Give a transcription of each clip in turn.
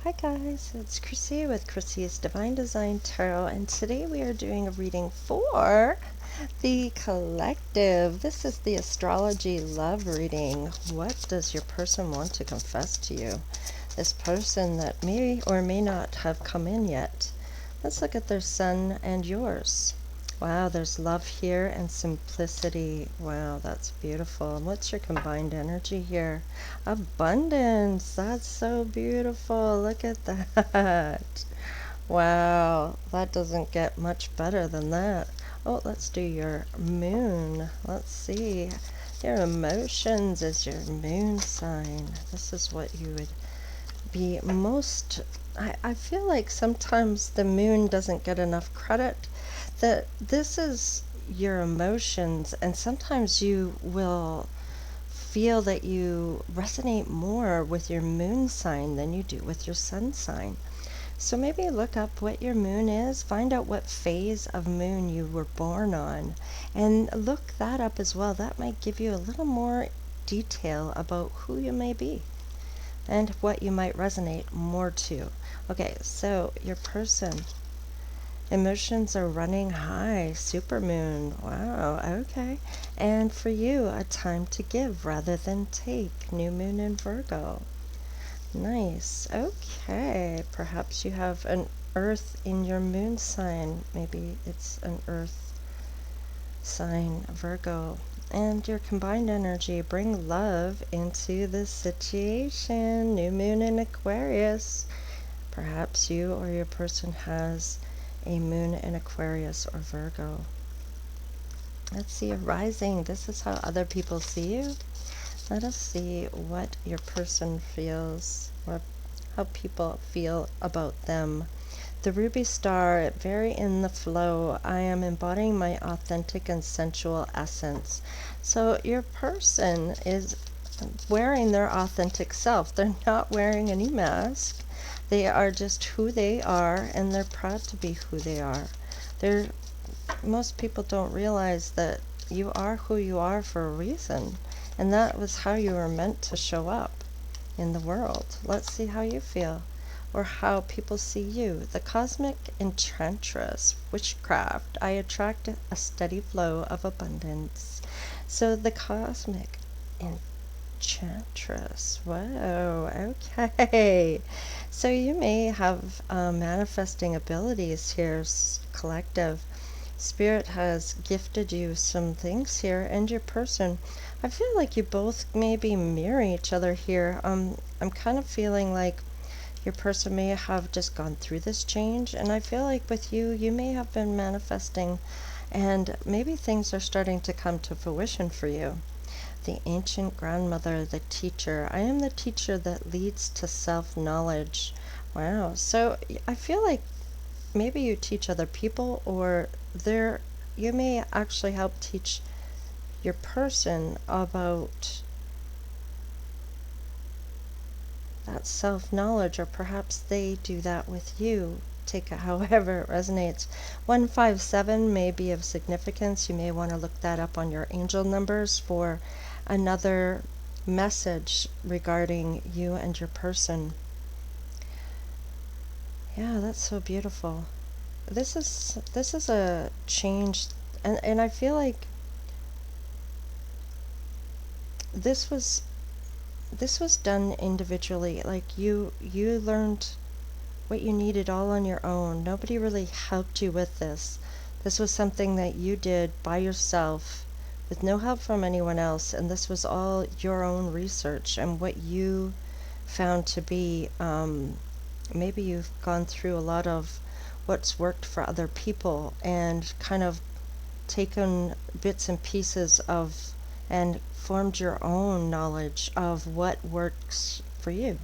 Hi guys, it's Chrissy with Chrissy's Divine Design Tarot, and today we are doing a reading for the collective. This is the astrology love reading. What does your person want to confess to you? This person that may or may not have come in yet. Let's look at their sun and yours. Wow, there's love here and simplicity. Wow, that's beautiful. And what's your combined energy here? Abundance. That's so beautiful. Look at that. Wow, that doesn't get much better than that. Oh, let's do your moon. Let's see. Your emotions is your moon sign. This is what you would be most. I feel like sometimes the moon doesn't get enough credit. That this is your emotions, and sometimes you will feel that you resonate more with your moon sign than you do with your sun sign. So maybe look up what your moon is, find out what phase of moon you were born on, and look that up as well. That might give you a little more detail about who you may be and what you might resonate more to. Okay, so your person. Emotions are running high. Supermoon. Wow, okay. And for you, a time to give rather than take. New moon in Virgo. Nice. Okay. Perhaps you have an earth in your moon sign. Maybe it's an earth sign, Virgo. And your combined energy, bring love into the situation. New moon in Aquarius. Perhaps you or your person has a moon in Aquarius or Virgo. Let's see a rising. This is how other people see you. Let us see what your person feels, or how people feel about them. The ruby star, very in the flow. I am embodying my authentic and sensual essence. So your person is wearing their authentic self. They're not wearing any mask. They are just who they are, and they're proud to be who they are. They're, most people don't realize that you are who you are for a reason, and that was how you were meant to show up in the world. Let's see how you feel, or how people see you. The cosmic enchantress, witchcraft. I attract a steady flow of abundance. So the cosmic enchantress. Whoa, okay. So you may have manifesting abilities here, collective. Spirit has gifted you some things here, and your person. I feel like you both maybe mirror each other here. I'm kind of feeling like your person may have just gone through this change, and I feel like with you, you may have been manifesting, and maybe things are starting to come to fruition for you. The ancient grandmother, the teacher. I am the teacher that leads to self-knowledge. Wow. So I feel like maybe you teach other people, or you may actually help teach your person about that self-knowledge, or perhaps they do that with you. Take it however it resonates. 157 may be of significance. You may want to look that up on your angel numbers for another message regarding you and your person. Yeah, that's so beautiful. This is a change, and I feel like this was this was done individually. Like you learned what you needed all on your own. Nobody really helped you with this. This was something that you did by yourself with no help from anyone else, and this was all your own research and what you found to be. Maybe you've gone through a lot of what's worked for other people and kind of taken bits and pieces of and formed your own knowledge of what works for you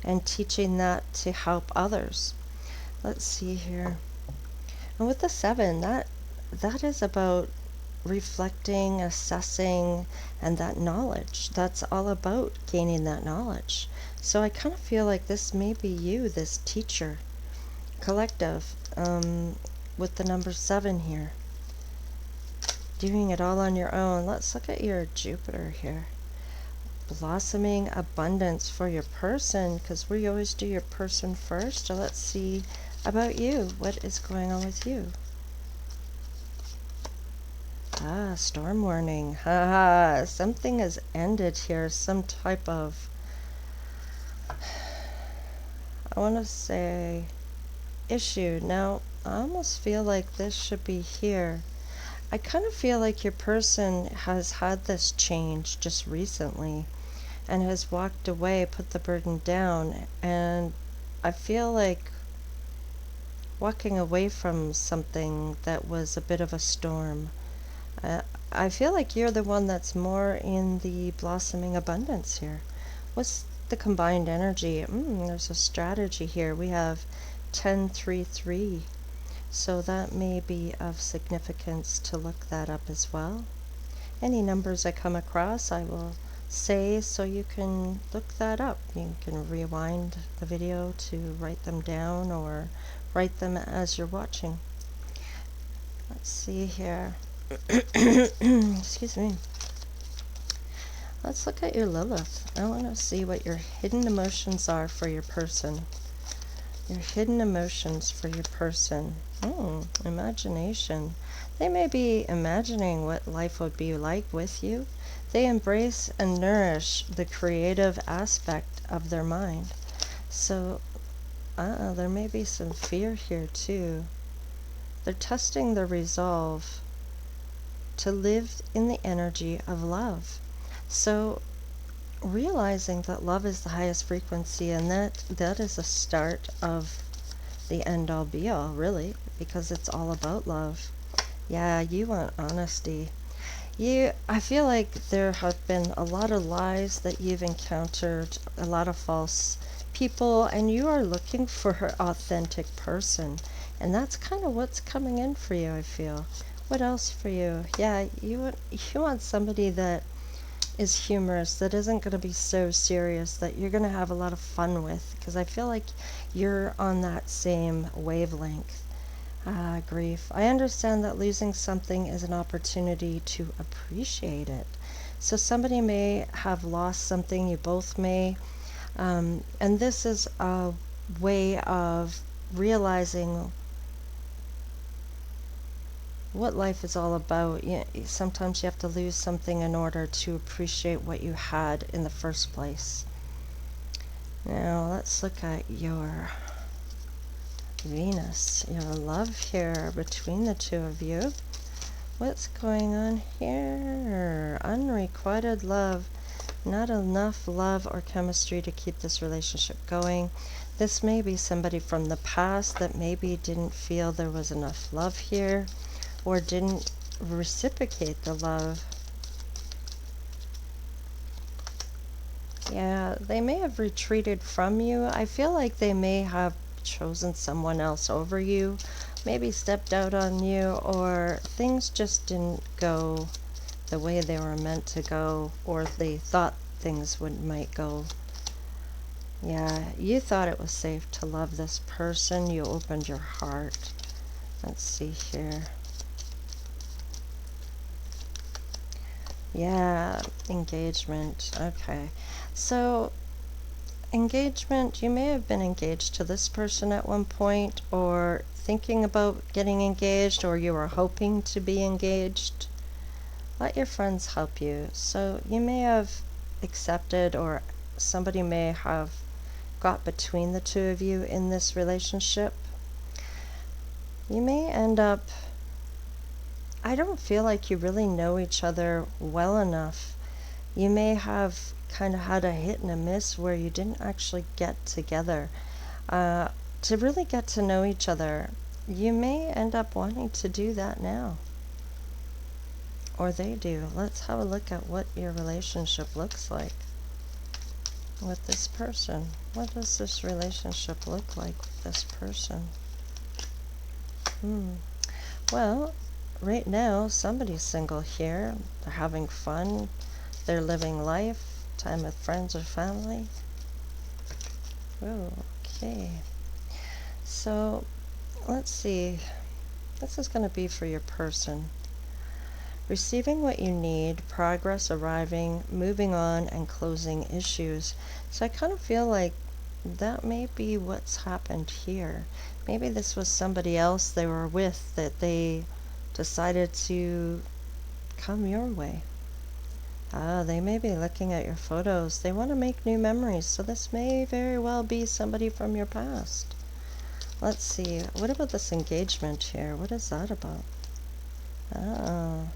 and teaching that to help others. Let's see here. And with the seven, that is about reflecting, assessing, and that knowledge. That's all about gaining that knowledge. So I kind of feel like this may be you, this teacher collective, with the number 7 here. Doing it all on your own. Let's look at your Jupiter here. blossoming abundance for your person, because we always do your person first. So let's see about you. What is going on with you? Ah, storm warning. Haha, something has ended here. Some type of, I want to say, issue. Now, I almost feel like this should be here. I kind of feel like your person has had this change just recently and has walked away, put the burden down, and I feel like walking away from something that was a bit of a storm. Uh, I feel like you're the one that's more in the blossoming abundance here. What's the combined energy? There's a strategy here. We have 10-3-3. So that may be of significance to look that up as well. Any numbers I come across, I will say so you can look that up. You can rewind the video to write them down or write them as you're watching. Let's see here. Excuse me. Let's look at your Lilith. I want to see what your hidden emotions are for your person. Your hidden emotions for your person. Imagination. They may be imagining what life would be like with you. They embrace and nourish the creative aspect of their mind. So, there may be some fear here too. They're testing their resolve to live in the energy of love. So, realizing that love is the highest frequency, and that is a start of the end all be all, really, because it's all about love. Yeah, you want honesty. I feel like there have been a lot of lies that you've encountered, a lot of false people, and you are looking for her authentic person. And that's kind of what's coming in for you, I feel. What else for you? Yeah, you want somebody that is humorous, that isn't going to be so serious, that you're going to have a lot of fun with, because I feel like you're on that same wavelength. Grief. I understand that losing something is an opportunity to appreciate it. So somebody may have lost something, you both may, and this is a way of realizing what life is all about. Sometimes you have to lose something in order to appreciate what you had in the first place. Now let's look at your Venus, your love here between the two of you. What's going on here? Unrequited love. Not enough love or chemistry to keep this relationship going. This may be somebody from the past that maybe didn't feel there was enough love here, or didn't reciprocate the love. Yeah, they may have retreated from you. I feel like they may have chosen someone else over you, maybe stepped out on you, or things just didn't go the way they were meant to go, or they thought things might go. Yeah, you thought it was safe to love this person. You opened your heart. Let's see here. Yeah, engagement. Okay. So, engagement, you may have been engaged to this person at one point, or thinking about getting engaged, or you were hoping to be engaged. Let your friends help you. So, you may have accepted, or somebody may have got between the two of you in this relationship. You may end up, I don't feel like you really know each other well enough. You may have kind of had a hit and a miss where you didn't actually get together to really get to know each other. You may end up wanting to do that now, or they do. Let's have a look at what your relationship looks like with this person. What does this relationship look like with this person? Well, right now somebody's single here. They're having fun. They're living life, time with friends or family. Oh, okay. So, let's see. This is going to be for your person. receiving what you need, progress arriving, moving on, and closing issues. So I kind of feel like that may be what's happened here. Maybe this was somebody else they were with that they decided to come your way. They may be looking at your photos. They want to make new memories, so this may very well be somebody from your past. Let's see, what about this engagement here? What is that about? Oh,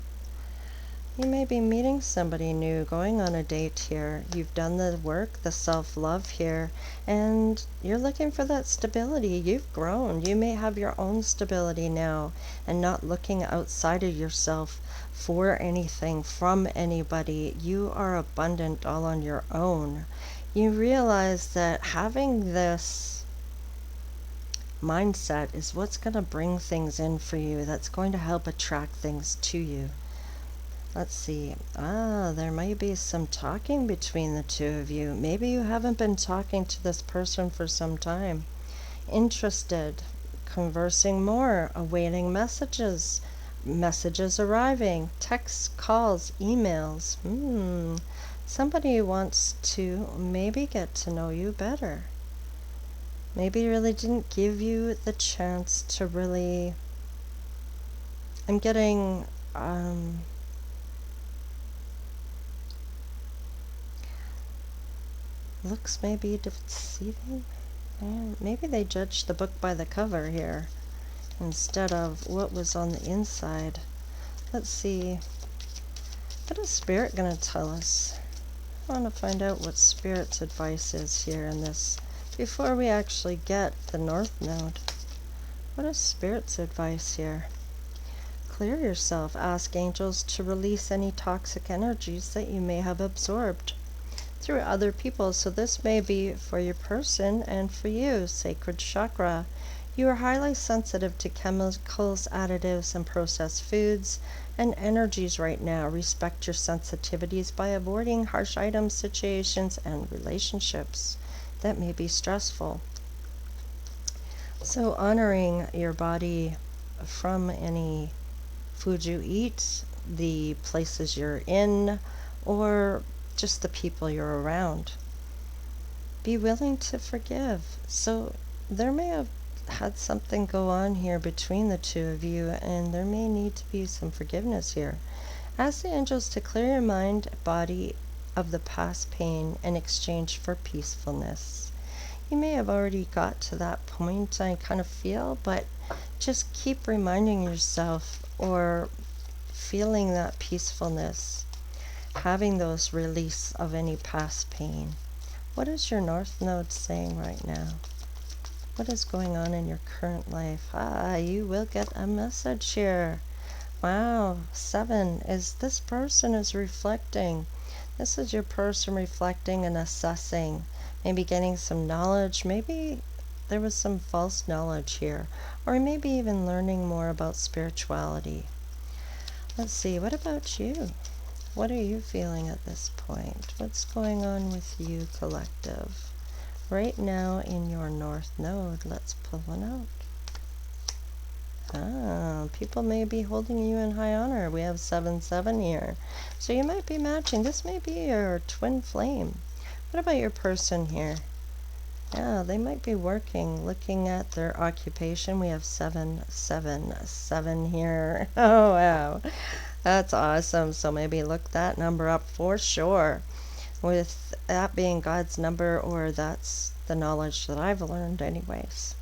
you may be meeting somebody new, going on a date here. You've done the work, the self-love here, and you're looking for that stability. You've grown. You may have your own stability now and not looking outside of yourself for anything from anybody. You are abundant all on your own. You realize that having this mindset is what's going to bring things in for you, that's going to help attract things to you. Let's see. There might be some talking between the two of you. Maybe you haven't been talking to this person for some time. Interested, conversing more, awaiting messages, messages arriving, texts, calls, emails. Somebody wants to maybe get to know you better. Maybe really didn't give you the chance to really. I'm getting looks may be deceiving. Maybe they judged the book by the cover here instead of what was on the inside. Let's see. What is Spirit going to tell us? I want to find out what Spirit's advice is here in this before we actually get the North Node. What is Spirit's advice here? Clear yourself. Ask angels to release any toxic energies that you may have absorbed through other people. So this may be for your person and for you. Sacred chakra. You are highly sensitive to chemicals, additives, and processed foods and energies right now. Respect your sensitivities by avoiding harsh items, situations, and relationships that may be stressful. So honoring your body from any food you eat, the places you're in, or just the people you're around. Be willing to forgive. So there may have had something go on here between the two of you, and there may need to be some forgiveness here. Ask the angels to clear your mind, body of the past pain in exchange for peacefulness. You may have already got to that point, I kind of feel, but just keep reminding yourself or feeling that peacefulness, having those release of any past pain. What is your North Node saying right now? What is going on in your current life? You will get a message here. Wow, 7 is this person is reflecting. This is your person reflecting and assessing, maybe getting some knowledge. Maybe there was some false knowledge here, or maybe even learning more about spirituality. Let's see, what about you? What are you feeling at this point? What's going on with you, collective? Right now in your North Node, let's pull one out. People may be holding you in high honor. We have 7-7 here. So you might be matching. This may be your twin flame. What about your person here? Yeah, they might be working, looking at their occupation. We have 7-7-7 here. Oh, wow. That's awesome. So maybe look that number up for sure. With that being God's number, or that's the knowledge that I've learned anyways.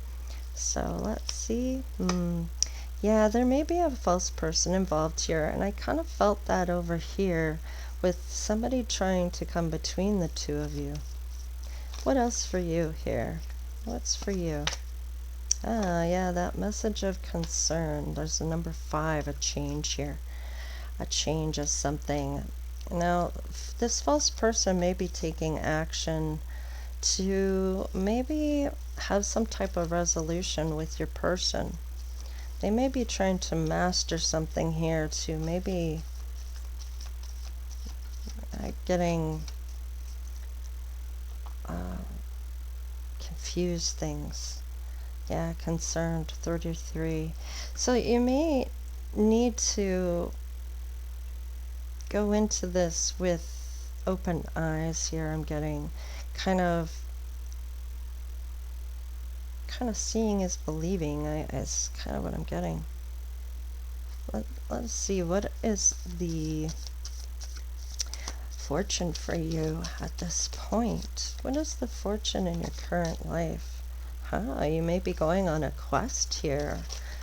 So let's see. Yeah, there may be a false person involved here, and I kind of felt that over here with somebody trying to come between the two of you. What else for you here? What's for you? Yeah, that message of concern. There's the number 5, a change here. A change of something. Now, this false person may be taking action to maybe have some type of resolution with your person. They may be trying to master something here to maybe getting confused things. Yeah, concerned, 33. So you may need to go into this with open eyes here. I'm getting kind of seeing is believing. Is kind of what I'm getting. Let's see, what is the fortune for you at this point? What is the fortune in your current life? You may be going on a quest here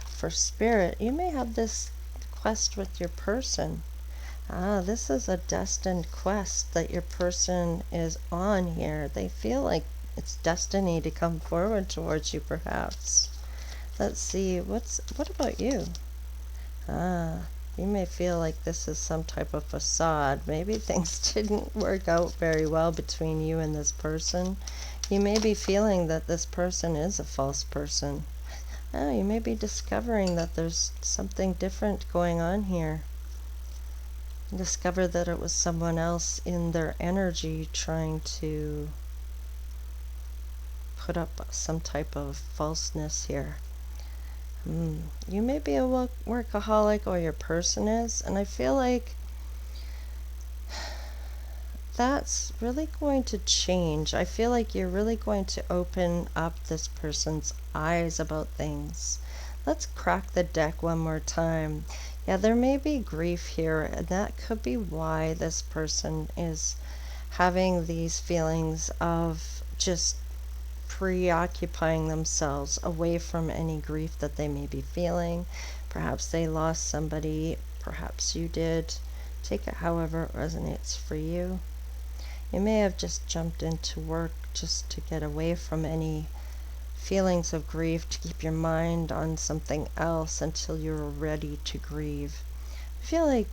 for spirit. You may have this quest with your person. This is a destined quest that your person is on here. They feel like it's destiny to come forward towards you, perhaps. Let's see, what about you? You may feel like this is some type of facade. Maybe things didn't work out very well between you and this person. You may be feeling that this person is a false person. You may be discovering that there's something different going on here. Discover that it was someone else in their energy trying to put up some type of falseness here. You may be a workaholic, or your person is, and I feel like that's really going to change. I feel like you're really going to open up this person's eyes about things. Let's crack the deck one more time. Yeah, there may be grief here, and that could be why this person is having these feelings of just preoccupying themselves away from any grief that they may be feeling. Perhaps they lost somebody, perhaps you did. Take it however it resonates for you. You may have just jumped into work just to get away from any feelings of grief, to keep your mind on something else until you're ready to grieve. I feel like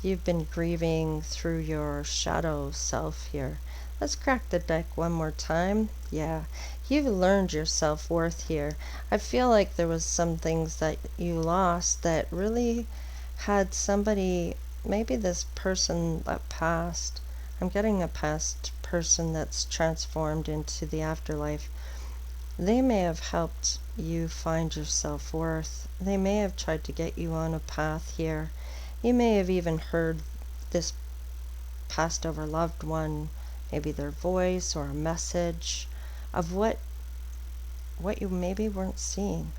you've been grieving through your shadow self here. Let's crack the deck one more time. Yeah, you've learned your self-worth here. I feel like there was some things that you lost that really had somebody, maybe this person that passed. I'm getting a past person that's transformed into the afterlife. They may have helped you find your self-worth. They may have tried to get you on a path here. You may have even heard this passed over loved one, maybe their voice or a message of what you maybe weren't seeing.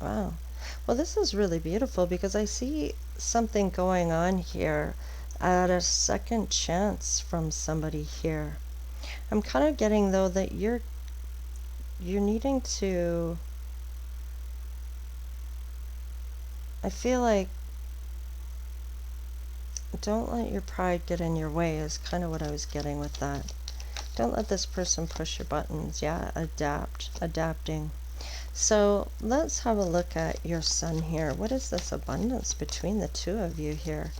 Wow. Well, this is really beautiful because I see something going on here at a second chance from somebody here. I'm kind of getting, though, that you're needing to, I feel like, don't let your pride get in your way is kind of what I was getting with that. Don't let this person push your buttons. Yeah, adapting. So let's have a look at your sun here. What is this abundance between the two of you here?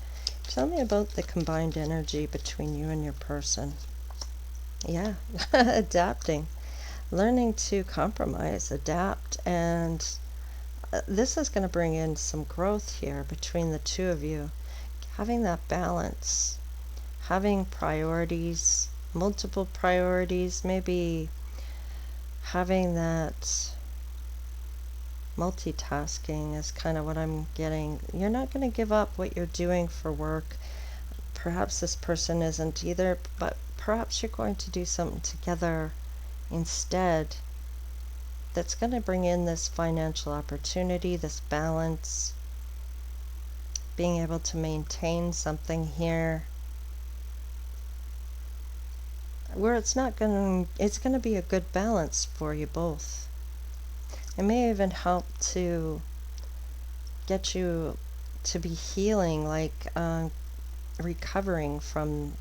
Tell me about the combined energy between you and your person. Yeah, adapting. Learning to compromise, adapt, and this is going to bring in some growth here between the two of you. Having that balance, having priorities, multiple priorities, maybe having that multitasking is kind of what I'm getting. You're not going to give up what you're doing for work. Perhaps this person isn't either, but perhaps you're going to do something together instead that's going to bring in this financial opportunity, this balance, being able to maintain something here where it's going to be a good balance for you both. It may even help to get you to be healing, like recovering from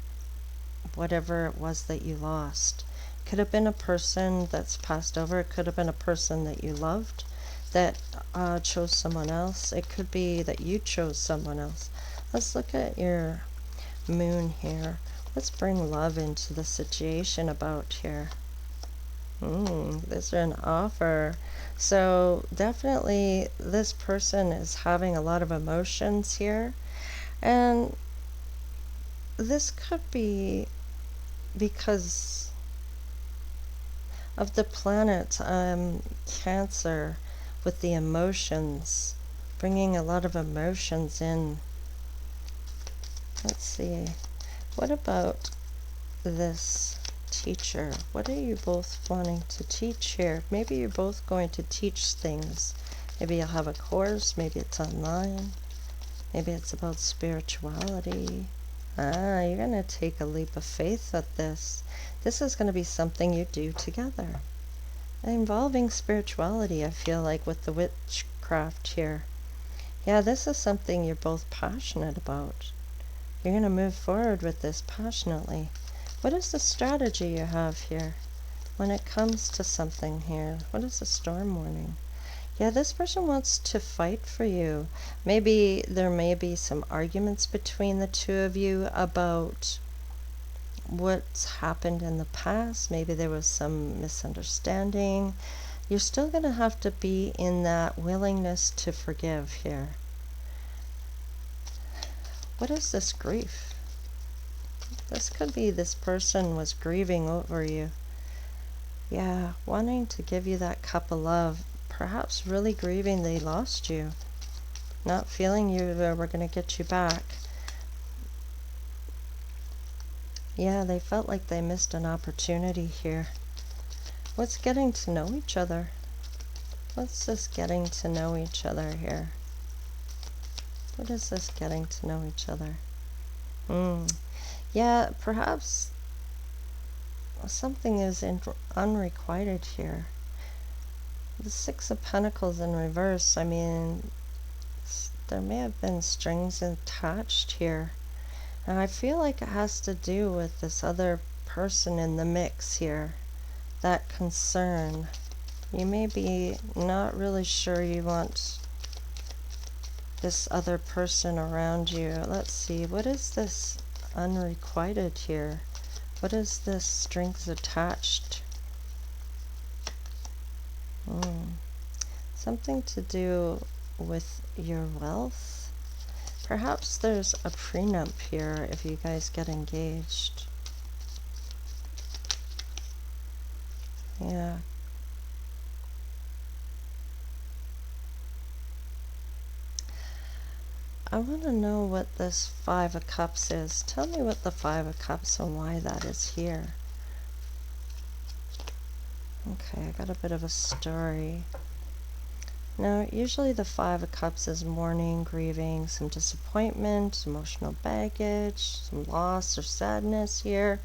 whatever it was that you lost. Could have been a person that's passed over. It could have been a person that you loved that chose someone else. It could be that you chose someone else. Let's look at your moon here. Let's bring love into the situation about here. There's an offer. So definitely this person is having a lot of emotions here. And this could be because of the planet Cancer with the emotions, bringing a lot of emotions in Let's see. What about this teacher? What are you both wanting to teach here? Maybe you're both going to teach things. Maybe you'll have a course. Maybe it's online. Maybe it's about spirituality. You're going to take a leap of faith at this. This is going to be something you do together. Involving spirituality, I feel like, with the witchcraft here. Yeah, this is something you're both passionate about. You're going to move forward with this passionately. What is the strategy you have here when it comes to something here? What is the storm warning? Yeah, this person wants to fight for you. Maybe there may be some arguments between the two of you about what's happened in the past. Maybe there was some misunderstanding. You're still going to have to be in that willingness to forgive here. What is this grief? This could be this person was grieving over you. Yeah, wanting to give you that cup of love. Perhaps really grieving they lost you. Not feeling you were going to get you back. Yeah, they felt like they missed an opportunity here. What's getting to know each other? What's this getting to know each other here? What is this getting to know each other? Yeah, perhaps something is unrequited here. The Six of Pentacles in reverse, I mean, there may have been strings attached here. And I feel like it has to do with this other person in the mix here. That concern. You may be not really sure you want this other person around you. Let's see, what is this unrequited here? What is this strings attached? Something to do with your wealth? Perhaps there's a prenup here if you guys get engaged. Yeah. I want to know what this Five of Cups is. Tell me what the Five of Cups and why that is here. Okay, I got a bit of a story. Now, usually the Five of Cups is mourning, grieving, some disappointment, emotional baggage, some loss or sadness here.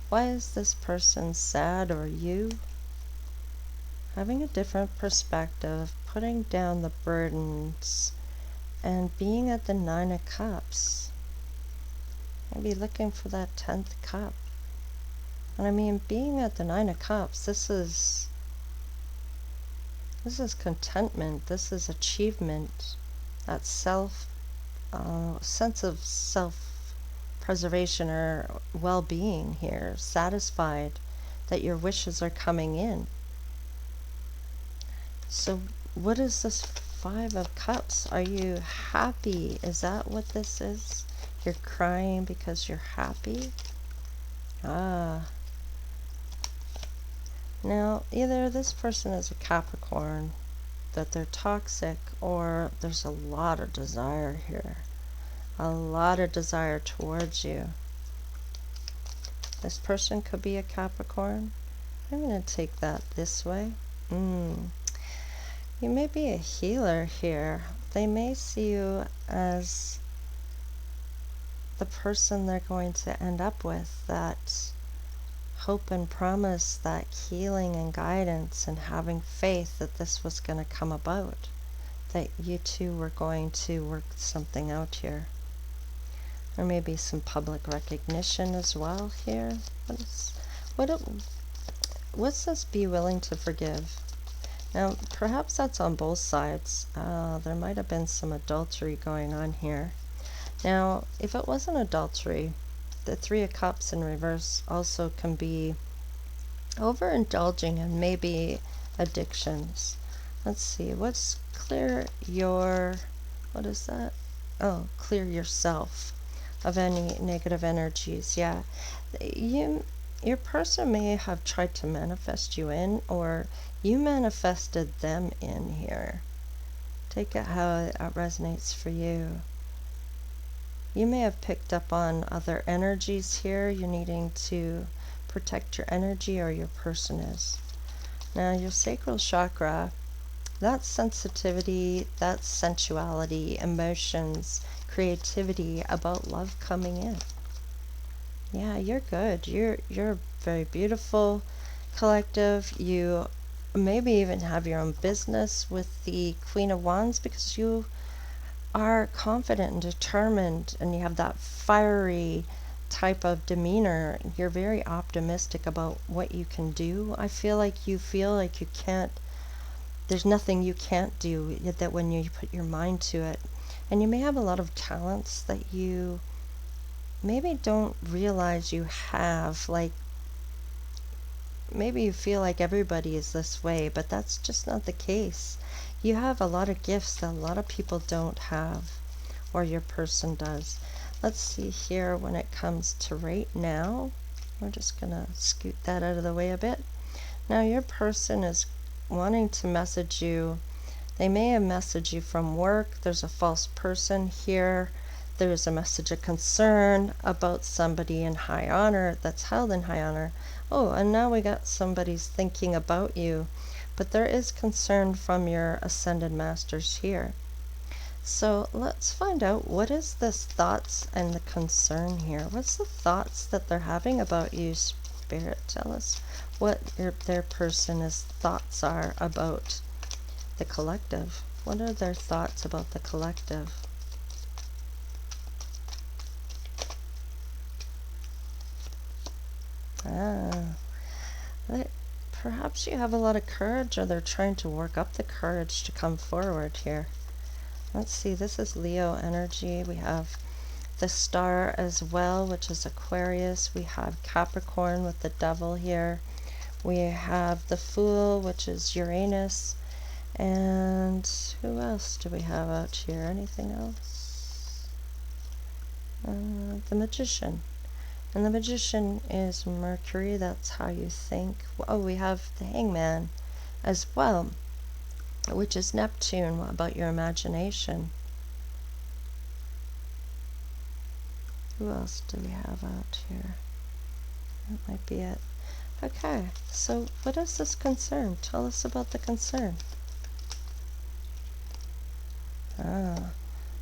Why is this person sad, or you? Having a different perspective, putting down the burdens, and being at the Nine of Cups. Maybe looking for that 10th cup. And I mean, being at the Nine of Cups, this is contentment, this is achievement, that sense of self-preservation or well-being here, satisfied that your wishes are coming in. So what is this Five of Cups? Are you happy? Is that what this is? You're crying because you're happy? Now, either this person is a Capricorn, that they're toxic, or there's a lot of desire here. A lot of desire towards you. This person could be a Capricorn. I'm going to take that this way. You may be a healer here. They may see you as the person they're going to end up with, that hope and promise, that healing and guidance, and having faith that this was going to come about, that you two were going to work something out here. There may be some public recognition as well here. What's this be willing to forgive? Now, perhaps that's on both sides. There might have been some adultery going on here. Now, if it wasn't adultery, the Three of Cups in reverse also can be overindulging and maybe addictions. Let's see, what's clear your, what is that? Oh, clear yourself of any negative energies. Yeah, your person may have tried to manifest you in, or you manifested them in here. Take it how it resonates for you. You may have picked up on other energies here. You're needing to protect your energy, or your person is. Now, your sacral chakra, that's sensitivity, that's sensuality, emotions, creativity, about love coming in. Yeah, you're good. You're very beautiful, collective. You maybe even have your own business with the Queen of Wands, because you are confident and determined, and you have that fiery type of demeanor. You're very optimistic about what you can do. I feel like you can't, there's nothing you can't do, that when you put your mind to it. And you may have a lot of talents that you maybe don't realize you have. Like, maybe you feel like everybody is this way, but that's just not the case. You have a lot of gifts that a lot of people don't have, or your person does. Let's see here when it comes to right now. We're just going to scoot that out of the way a bit. Now, your person is wanting to message you. They may have messaged you from work. There's a false person here. There's a message of concern about somebody in high honor, that's held in high honor. Oh, and now we got somebody's thinking about you. But there is concern from your ascended masters here. So let's find out, what is this thoughts and the concern here? What's the thoughts that they're having about you, Spirit? Tell us what their person's thoughts are about the collective. What are their thoughts about the collective? Ah, perhaps you have a lot of courage, or they're trying to work up the courage to come forward here. Let's see, this is Leo energy. We have the star as well, which is Aquarius. We have Capricorn with the devil here. We have the Fool, which is Uranus. And who else do we have out here? Anything else? The Magician. And the Magician is Mercury. That's how you think. Oh, we have the Hangman as well, which is Neptune. What about your imagination? Who else do we have out here? That might be it. Okay, so what is this concern? Tell us about the concern.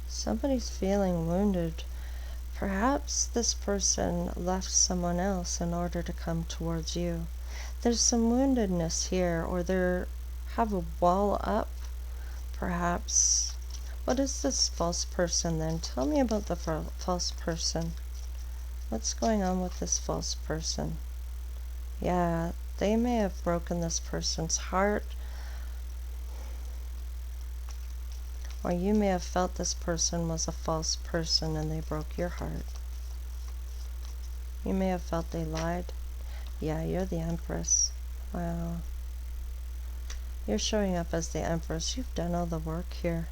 Somebody's feeling wounded. Perhaps this person left someone else in order to come towards you. There's some woundedness here, or they have a wall up, perhaps. What is this false person then? Tell me about the false person. What's going on with this false person? Yeah, they may have broken this person's heart, or you may have felt this person was a false person and they broke your heart. You may have felt they lied. Yeah, you're the Empress. Wow. You're showing up as the Empress. You've done all the work here.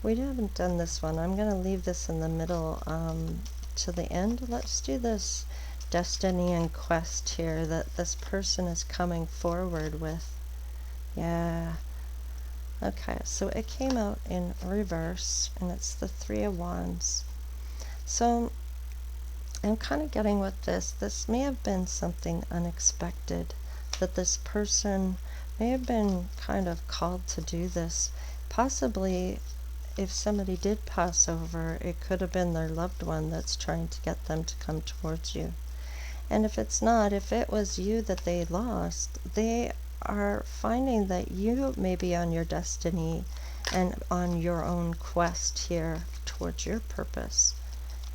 We haven't done this one. I'm going to leave this in the middle to the end. Let's do this destiny and quest here that this person is coming forward with. Yeah. Okay, so it came out in reverse, and it's the Three of Wands. So I'm kind of getting with this. This may have been something unexpected, that this person may have been kind of called to do this. Possibly, if somebody did pass over, it could have been their loved one that's trying to get them to come towards you. And if it's not, if it was you that they lost, they are finding that you may be on your destiny and on your own quest here towards your purpose.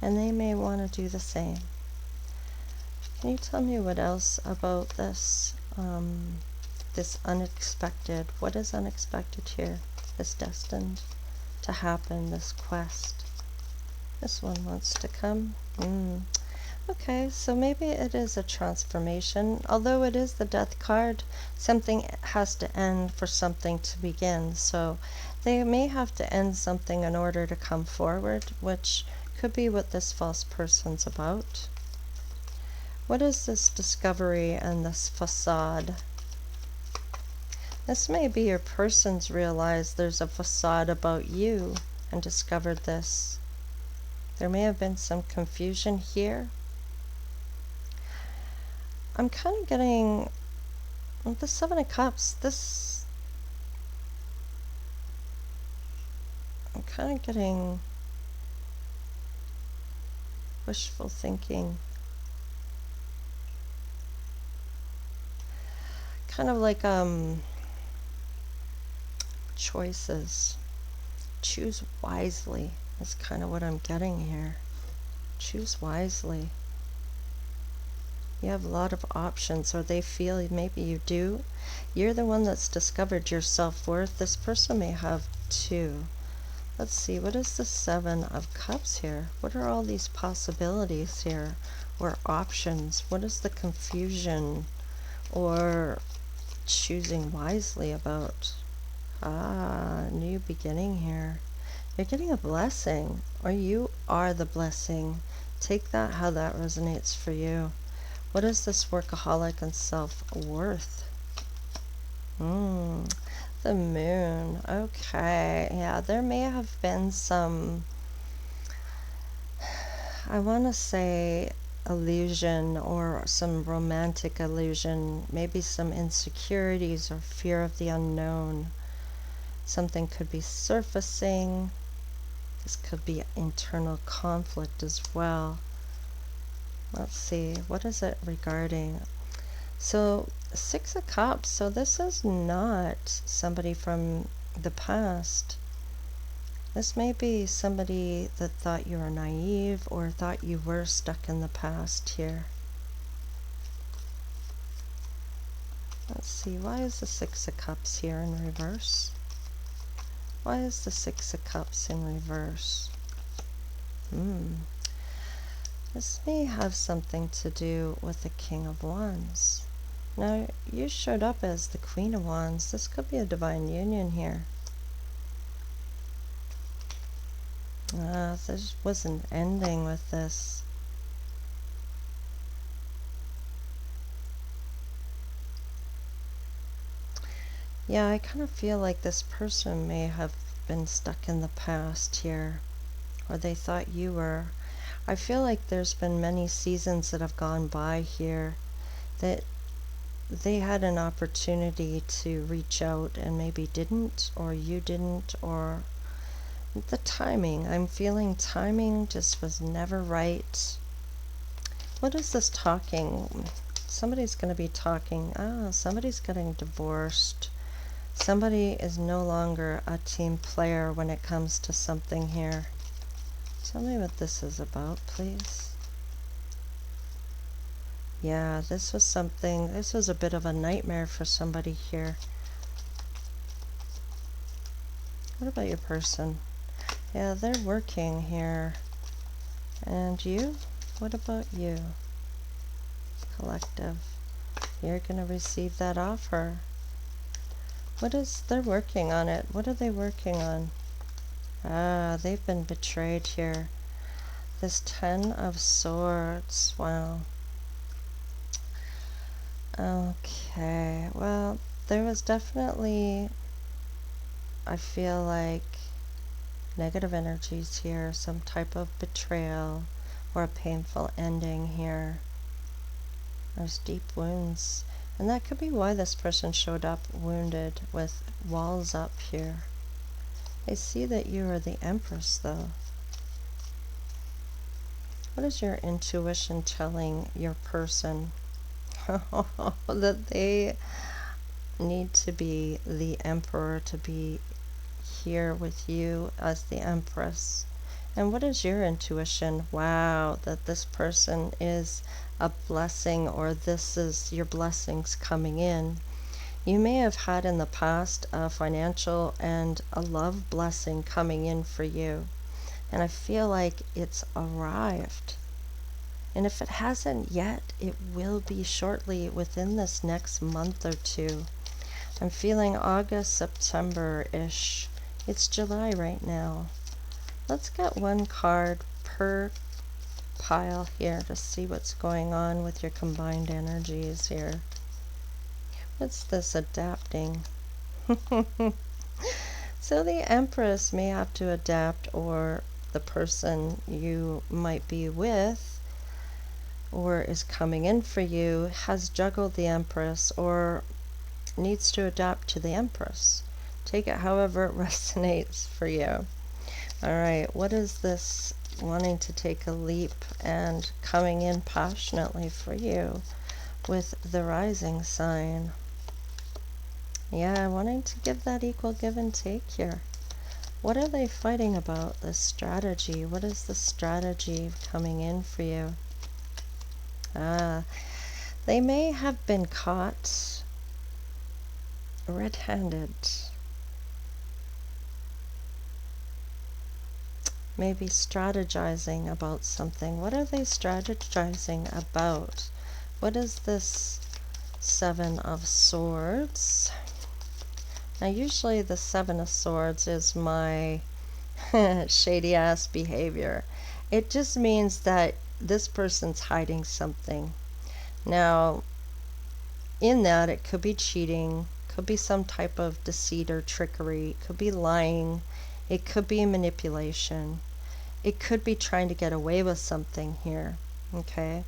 And they may want to do the same. Can you tell me what else about this, this unexpected? What is unexpected here? This destined to happen, this quest. This one wants to come. Okay, so maybe it is a transformation. Although it is the Death card, something has to end for something to begin. So they may have to end something in order to come forward, which could be what this false person's about. What is this discovery and this facade? This may be your person's realized there's a facade about you and discovered this. There may have been some confusion here. I'm kind of getting the Seven of Cups. I'm kind of getting wishful thinking. Kind of like choices. Choose wisely is kind of what I'm getting here. Choose wisely. You have a lot of options, or they feel maybe you do. You're the one that's discovered your self-worth. This person may have too. Let's see, what is the Seven of Cups here? What are all these possibilities here, or options? What is the confusion or choosing wisely about? New beginning here. You're getting a blessing, or you are the blessing. Take that how that resonates for you. What is this workaholic and self-worth? The Moon. Okay, yeah, there may have been some, I want to say, illusion or some romantic illusion, maybe some insecurities or fear of the unknown. Something could be surfacing. This could be internal conflict as well. Let's see, what is it regarding? So, Six of Cups. So this is not somebody from the past. This may be somebody that thought you were naive or thought you were stuck in the past here. Let's see, why is the Six of Cups here in reverse? Why is the Six of Cups in reverse? This may have something to do with the King of Wands. Now, you showed up as the Queen of Wands. This could be a divine union here. This wasn't ending with this. Yeah, I kind of feel like this person may have been stuck in the past here, or they thought you were. I feel like there's been many seasons that have gone by here that they had an opportunity to reach out and maybe didn't, or you didn't, or the timing. I'm feeling timing just was never right. What is this talking? Somebody's going to be talking. Somebody's getting divorced. Somebody is no longer a team player when it comes to something here. Tell me what this is about, please. Yeah, this was something, this was a bit of a nightmare for somebody here. What about your person? Yeah, they're working here. And you? What about you? Collective. You're going to receive that offer. They're working on it. What are they working on? They've been betrayed here. This Ten of Swords. Wow. Okay, well, there was definitely, I feel like, negative energies here, some type of betrayal or a painful ending here. There's deep wounds, and that could be why this person showed up wounded with walls up here. I see that you are the Empress, though. What is your intuition telling your person? That they need to be the Emperor, to be here with you as the Empress. And what is your intuition? Wow, that this person is a blessing, or this is your blessings coming in. You may have had in the past a financial and a love blessing coming in for you. And I feel like it's arrived. And if it hasn't yet, it will be shortly within this next month or two. I'm feeling August, September-ish. It's July right now. Let's get one card per pile here to see what's going on with your combined energies here. What's this adapting? So the Empress may have to adapt, or the person you might be with or is coming in for you has juggled the Empress or needs to adapt to the Empress. Take it however it resonates for you. All right, what is this wanting to take a leap and coming in passionately for you with the rising sign? Yeah, wanting to give that equal give and take here. What are they fighting about? This strategy. What is the strategy coming in for you? They may have been caught red-handed. Maybe strategizing about something. What are they strategizing about? What is this Seven of Swords? Now usually the Seven of Swords is my shady ass behavior. It just means that this person's hiding something. Now in that it could be cheating, could be some type of deceit or trickery, it could be lying, it could be manipulation. It could be trying to get away with something here, okay?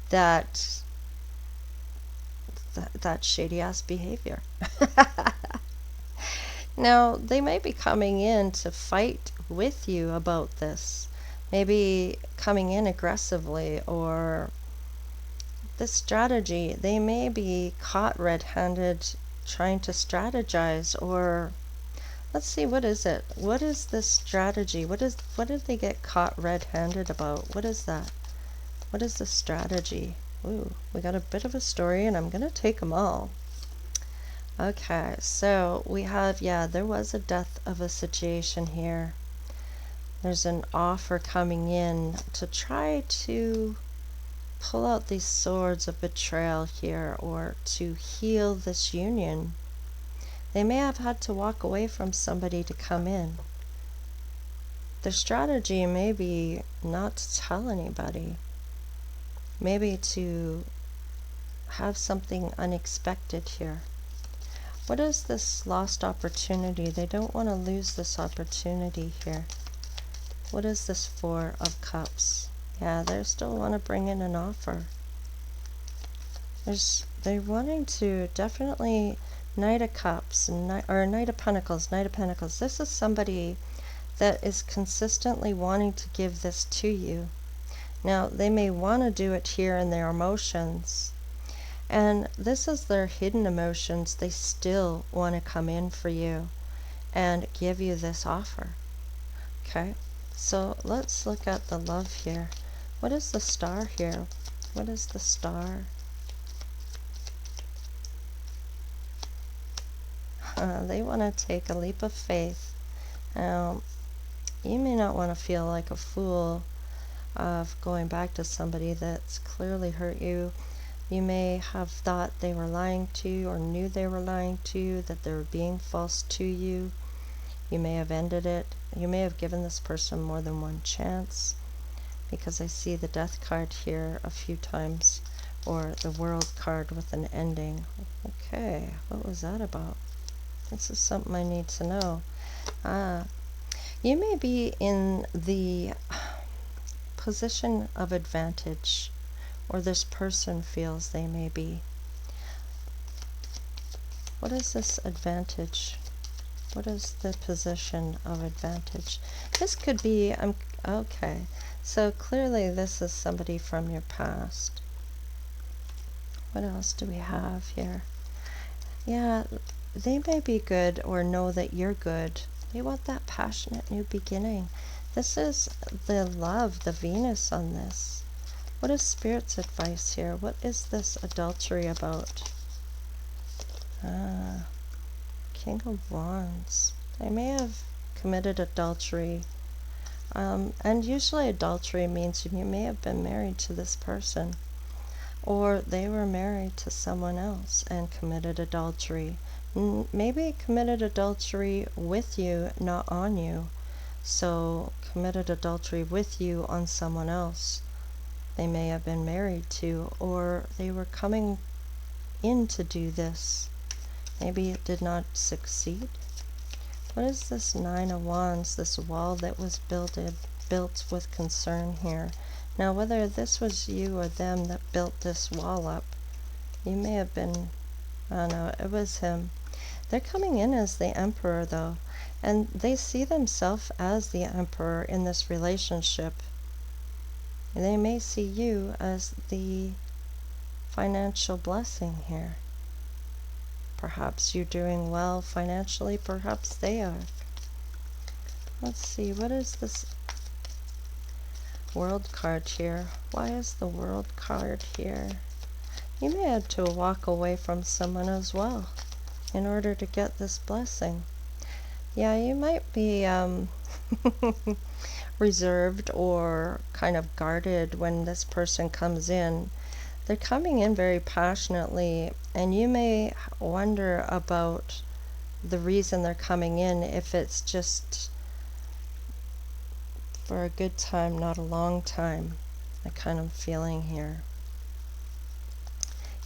That shady ass behavior. Now, they may be coming in to fight with you about this. Maybe coming in aggressively, or this strategy. They may be caught red-handed trying to strategize, or let's see, what is it? What is this strategy? What did they get caught red-handed about? What is that? What is the strategy? Ooh, we got a bit of a story, and I'm going to take them all. Okay, so we have, yeah, there was a death of a situation here. There's an offer coming in to try to pull out these swords of betrayal here, or to heal this union. They may have had to walk away from somebody to come in. Their strategy may be not to tell anybody. Maybe to have something unexpected here. What is this lost opportunity? They don't want to lose this opportunity here. What is this Four of Cups? Yeah, they still want to bring in an offer. They're wanting to definitely Knight of Cups, or Knight of Pentacles, Knight of Pentacles. This is somebody that is consistently wanting to give this to you. Now, they may want to do it here in their emotions, and this is their hidden emotions. They still want to come in for you and give you this offer. Okay, so let's look at the love here. What is the Star here? What is the Star? They want to take a leap of faith. Now, you may not want to feel like a fool of going back to somebody that's clearly hurt you. You may have thought they were lying to you, or knew they were lying to you, that they were being false to you. You may have ended it. You may have given this person more than one chance, because I see the Death card here a few times, or the World card with an ending. Okay, what was that about? This is something I need to know. You may be in the position of advantage, or this person feels they may be. What is this advantage? What is the position of advantage? This could be, okay, so clearly this is somebody from your past. What else do we have here? Yeah, they may be good or know that you're good. They want that passionate new beginning. This is the love, the Venus on this. What is Spirit's advice here? What is this adultery about? King of Wands. They may have committed adultery. And usually adultery means you may have been married to this person, or they were married to someone else and committed adultery. Maybe committed adultery with you, not on you. So committed adultery with you on someone else. They may have been married to, or they were coming in to do this. Maybe it did not succeed. What is this Nine of Wands, this wall that was built with concern here? Now, whether this was you or them that built this wall up, you may have been, I don't know, it was him. They're coming in as the Emperor, though, and they see themselves as the Emperor in this relationship. And they may see you as the financial blessing here. Perhaps you're doing well financially, perhaps they are. Let's see, what is this World card here? Why is the World card here? You may have to walk away from someone as well in order to get this blessing. Yeah, you might be reserved or kind of guarded when this person comes in. They're coming in very passionately, and you may wonder about the reason they're coming in, if it's just for a good time, not a long time. I kind of feeling here.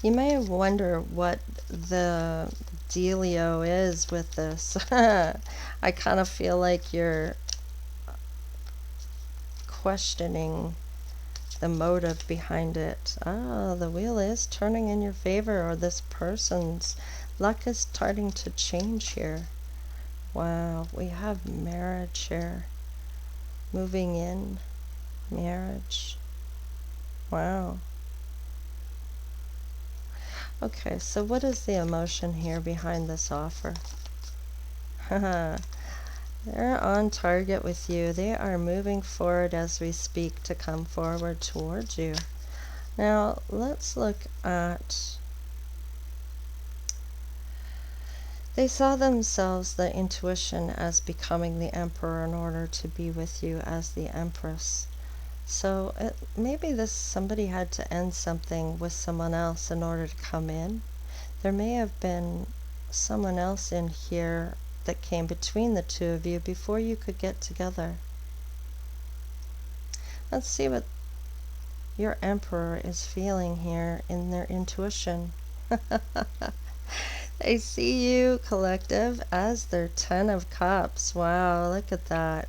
You may wonder what the dealio is with this. I kind of feel like you're questioning the motive behind it. Ah, the wheel is turning in your favor, or this person's luck is starting to change here. Wow, we have marriage here. Moving in, marriage. Wow. Okay, so what is the emotion here behind this offer? Haha. They're on target with you. They are moving forward as we speak to come forward towards you. Now, let's look at... They saw themselves, the intuition, as becoming the Emperor in order to be with you as the Empress. So maybe somebody had to end something with someone else in order to come in. There may have been someone else in here that came between the two of you before you could get together. Let's see what your Emperor is feeling here in their intuition. They see you, collective, as their 10 of Cups. Wow, look at that.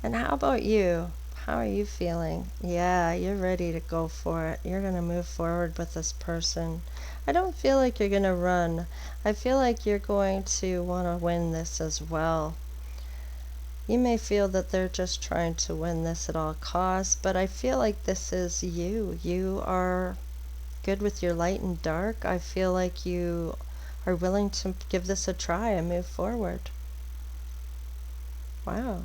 And how about you? How are you feeling? Yeah, you're ready to go for it. You're going to move forward with this person. I don't feel like you're going to run. I feel like you're going to want to win this as well. You may feel that they're just trying to win this at all costs, but I feel like this is you. You are good with your light and dark. I feel like you are willing to give this a try and move forward. Wow.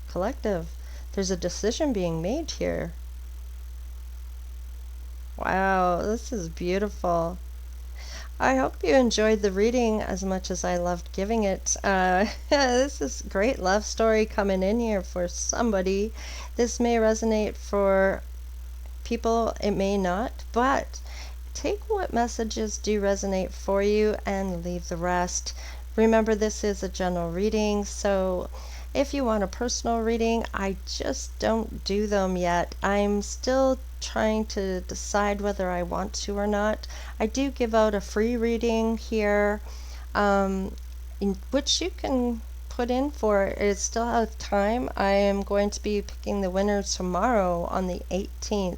Collective. There's a decision being made here. Wow, this is beautiful. I hope you enjoyed the reading as much as I loved giving it. This is a great love story coming in here for somebody. This may resonate for people, it may not, but take what messages do resonate for you and leave the rest. Remember, this is a general reading, so if you want a personal reading, I just don't do them yet. I'm still trying to decide whether I want to or not. I do give out a free reading here, in which you can put in for. It still has time. I am going to be picking the winner tomorrow on the 18th.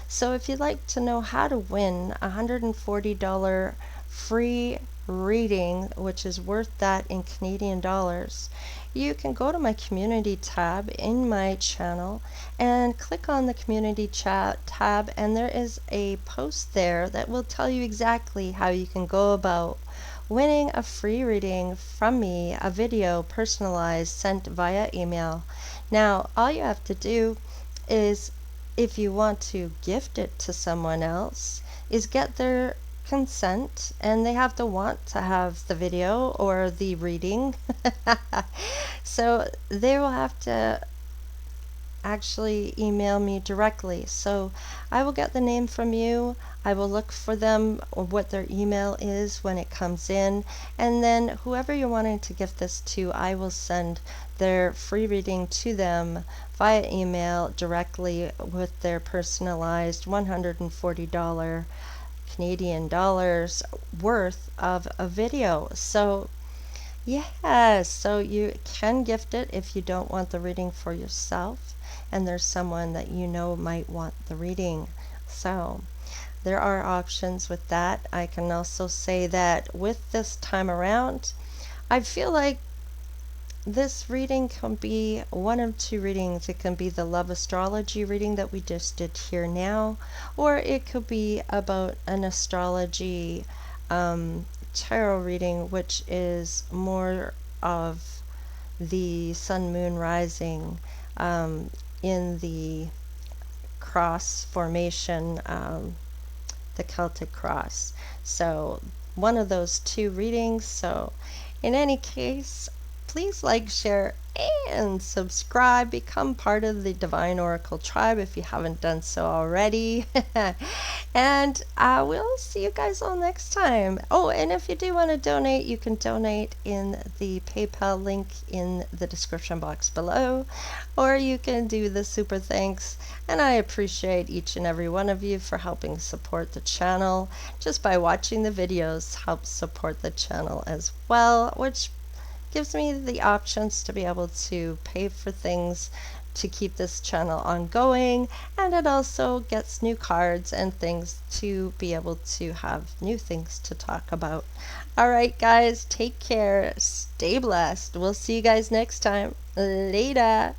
So if you'd like to know how to win a $140 free reading, which is worth that in Canadian dollars, you can go to my community tab in my channel and click on the community chat tab, and there is a post there that will tell you exactly how you can go about winning a free reading from me, a video personalized sent via email. Now, all you have to do is, if you want to gift it to someone else, is get their consent, and they have to want to have the video or the reading. So they will have to actually email me directly. So I will get the name from you. I will look for them or what their email is when it comes in, and then whoever you're wanting to gift this to, I will send their free reading to them via email directly with their personalized $140 Canadian dollars worth of a video. So Yes, so you can gift it if you don't want the reading for yourself, and there's someone that you know might want the reading. So there are options with that. I can also say that with this time around, I feel like this reading can be one of two readings. It can be the love astrology reading that we just did here now, or it could be about an astrology tarot reading, which is more of the sun, moon, rising um, in the cross formation, the Celtic cross. So one of those two readings. So in any case, please like, share, and subscribe. Become part of the Divine Oracle tribe if you haven't done so already. And we'll see you guys all next time. Oh, and if you do want to donate, you can donate in the PayPal link in the description box below, or you can do the super thanks. And I appreciate each and every one of you for helping support the channel. Just by watching the videos helps support the channel as well, which gives me the options to be able to pay for things to keep this channel ongoing, and it also gets new cards and things to be able to have new things to talk about. All right, guys, take care, stay blessed. We'll see you guys next time. Later.